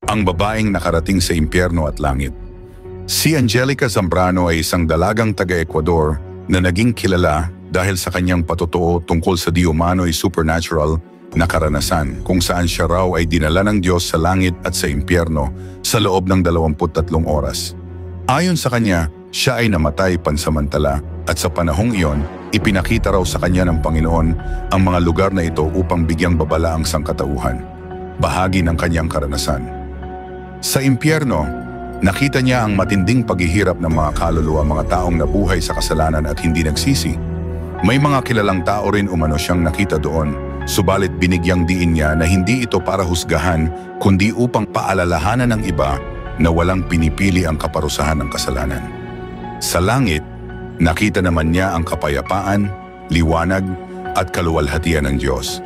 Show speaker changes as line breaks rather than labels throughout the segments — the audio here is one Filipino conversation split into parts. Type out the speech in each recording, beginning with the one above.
ang babaeng nakarating sa impyerno at langit. Si Angelica Zambrano ay isang dalagang taga-Ecuador na naging kilala dahil sa kanyang patotoo tungkol sa di-umano'y supernatural na karanasan kung saan siya raw ay dinala ng Diyos sa langit at sa impyerno sa loob ng 23 oras. Ayon sa kanya, siya ay namatay pansamantala at sa panahong iyon, ipinakita raw sa kanya ng Panginoon ang mga lugar na ito upang bigyang babala ang sangkatauhan, bahagi ng kanyang karanasan. Sa impyerno, nakita niya ang matinding paghihirap ng mga kaluluwa, mga taong nabuhay sa kasalanan at hindi nagsisi. May mga kilalang tao rin umano siyang nakita doon, subalit binigyang diin niya na hindi ito para husgahan kundi upang paalalahanan ng iba na walang pinipili ang kaparusahan ng kasalanan. Sa langit, nakita naman niya ang kapayapaan, liwanag at kaluwalhatian ng Diyos.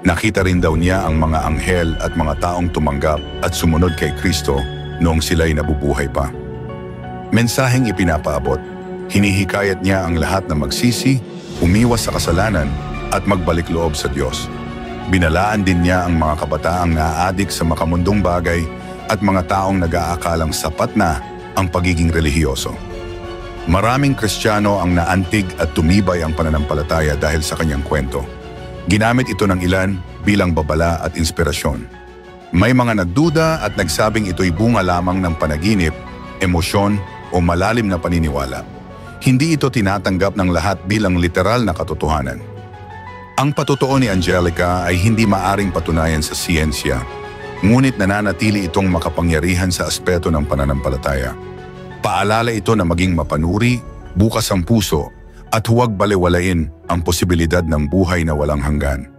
Nakita rin daw niya ang mga anghel at mga taong tumanggap at sumunod kay Kristo noong sila'y nabubuhay pa. Mensaheng ipinapaabot, hinihikayat niya ang lahat na magsisi, umiwas sa kasalanan at magbalik loob sa Diyos. Binalaan din niya ang mga kabataang naaadik sa makamundong bagay at mga taong nag-aakalang sapat na ang pagiging relihiyoso. Maraming Kristiyano ang naantig at tumibay ang pananampalataya dahil sa kanyang kwento. Ginamit ito ng ilan bilang babala at inspirasyon. May mga nagduda at nagsabing ito'y bunga lamang ng panaginip, emosyon o malalim na paniniwala. Hindi ito tinatanggap ng lahat bilang literal na katotohanan. Ang patotoo ni Angelica ay hindi maaring patunayan sa siyensya, ngunit nananatili itong makapangyarihan sa aspeto ng pananampalataya. Paalala ito na maging mapanuri, bukas ang puso, at huwag balewalain ang posibilidad ng buhay na walang hanggan.